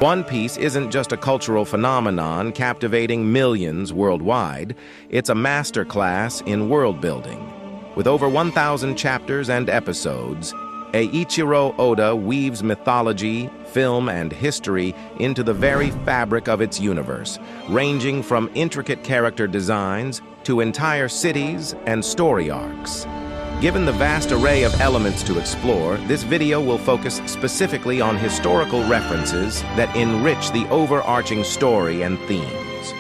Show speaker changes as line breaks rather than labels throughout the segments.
One Piece isn't just a cultural phenomenon captivating millions worldwide, it's a masterclass in world building. With over 1,000 chapters and episodes, Eiichiro Oda weaves mythology, film, and history into the very fabric of its universe, ranging from intricate character designs to entire cities and story arcs. Given the vast array of elements to explore, this video will focus specifically on historical references that enrich the overarching story and themes.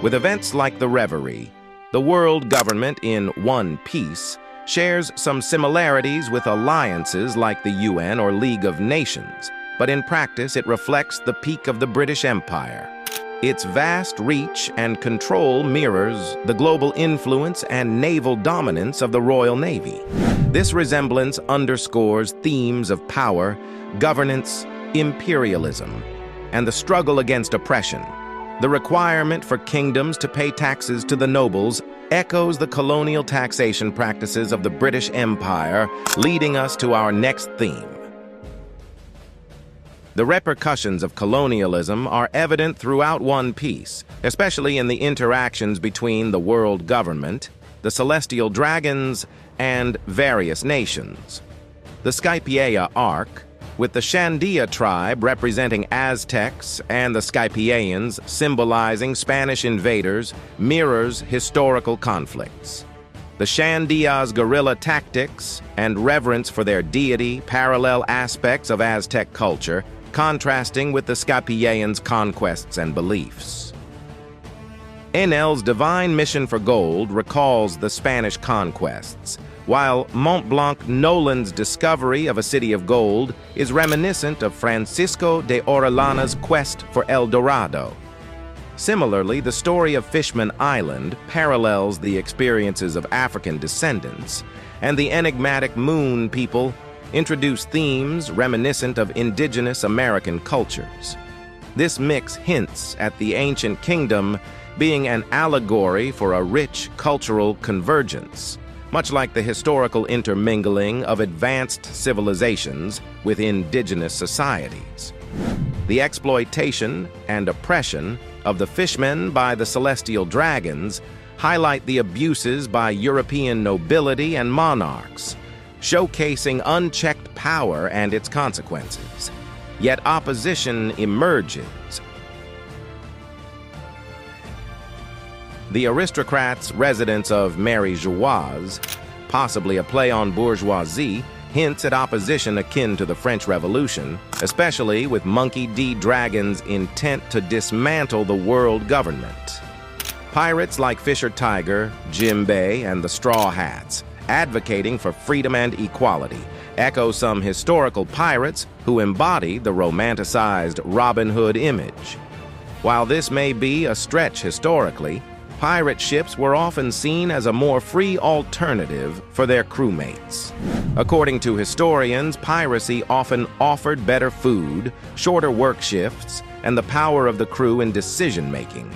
With events like the Reverie, the world government in One Piece shares some similarities with alliances like the UN or League of Nations, but in practice it reflects the peak of the British Empire. Its vast reach and control mirrors the global influence and naval dominance of the Royal Navy. This resemblance underscores themes of power, governance, imperialism, and the struggle against oppression. The requirement for kingdoms to pay taxes to the nobles echoes the colonial taxation practices of the British Empire, leading us to our next theme. The repercussions of colonialism are evident throughout One Piece, especially in the interactions between the world government, the celestial dragons, and various nations. The Skypiea arc, with the Shandia tribe representing Aztecs and the Skypieans symbolizing Spanish invaders, mirrors historical conflicts. The Shandia's guerrilla tactics and reverence for their deity parallel aspects of Aztec culture, contrasting with the Skypieans' conquests and beliefs. Enel's divine mission for gold recalls the Spanish conquests, while Mont Blanc Nolan's discovery of a city of gold is reminiscent of Francisco de Orellana's quest for El Dorado. Similarly, the story of Fishman Island parallels the experiences of African descendants, and the enigmatic Moon people introduce themes reminiscent of indigenous American cultures. This mix hints at the ancient kingdom being an allegory for a rich cultural convergence, much like the historical intermingling of advanced civilizations with indigenous societies. The exploitation and oppression of the fishmen by the celestial dragons highlight the abuses by European nobility and monarchs, showcasing unchecked power and its consequences. Yet opposition emerges. The aristocrats' residence of Marie-Geoise, possibly a play on bourgeoisie, hints at opposition akin to the French Revolution, especially with Monkey D. Dragon's intent to dismantle the world government. Pirates like Fisher Tiger, Jimbei, and the Straw Hats, advocating for freedom and equality, echo some historical pirates who embody the romanticized Robin Hood image. While this may be a stretch historically, pirate ships were often seen as a more free alternative for their crewmates. According to historians, piracy often offered better food, shorter work shifts, and the power of the crew in decision-making.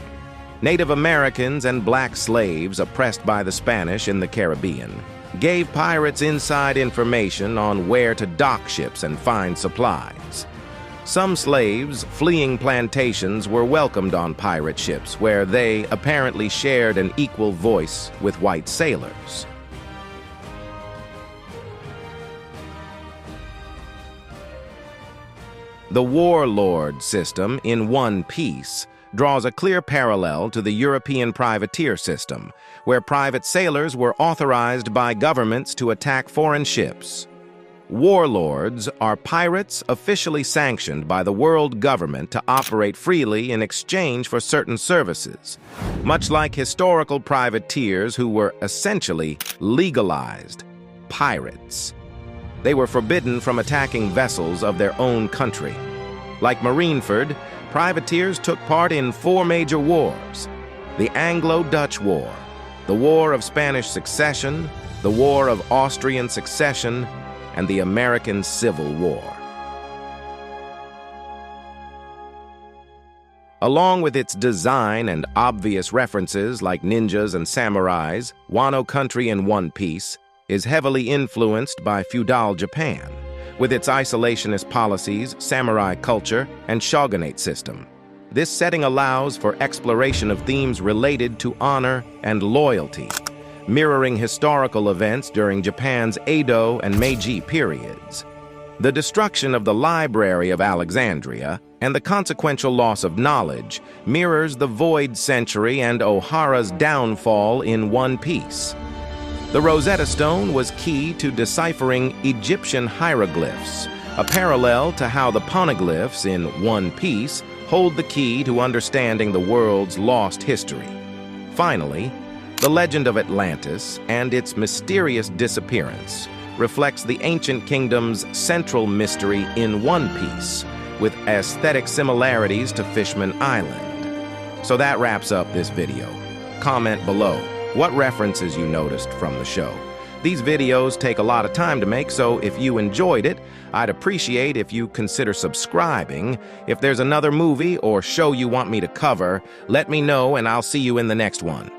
Native Americans and black slaves oppressed by the Spanish in the Caribbean gave pirates inside information on where to dock ships and find supplies. Some slaves fleeing plantations were welcomed on pirate ships, where they apparently shared an equal voice with white sailors. The warlord system in One Piece draws a clear parallel to the European privateer system, where private sailors were authorized by governments to attack foreign ships. Warlords are pirates officially sanctioned by the world government to operate freely in exchange for certain services, much like historical privateers who were essentially legalized pirates. They were forbidden from attacking vessels of their own country. Like Marineford, privateers took part in 4 major wars: the Anglo-Dutch War, the War of Spanish Succession, the War of Austrian Succession, and the American Civil War. Along with its design and obvious references like ninjas and samurais, Wano country in One Piece is heavily influenced by feudal Japan, with its isolationist policies, samurai culture, and shogunate system. This setting allows for exploration of themes related to honor and loyalty, mirroring historical events during Japan's Edo and Meiji periods. The destruction of the Library of Alexandria and the consequential loss of knowledge mirrors the Void Century and Ohara's downfall in one piece. The Rosetta Stone was key to deciphering Egyptian hieroglyphs, a parallel to how the poneglyphs in One Piece hold the key to understanding the world's lost history. Finally, the legend of Atlantis and its mysterious disappearance reflects the ancient kingdom's central mystery in One Piece, with aesthetic similarities to Fishman Island. So that wraps up this video. Comment below what references you noticed from the show. These videos take a lot of time to make, so if you enjoyed it, I'd appreciate if you consider subscribing. If there's another movie or show you want me to cover, let me know and I'll see you in the next one.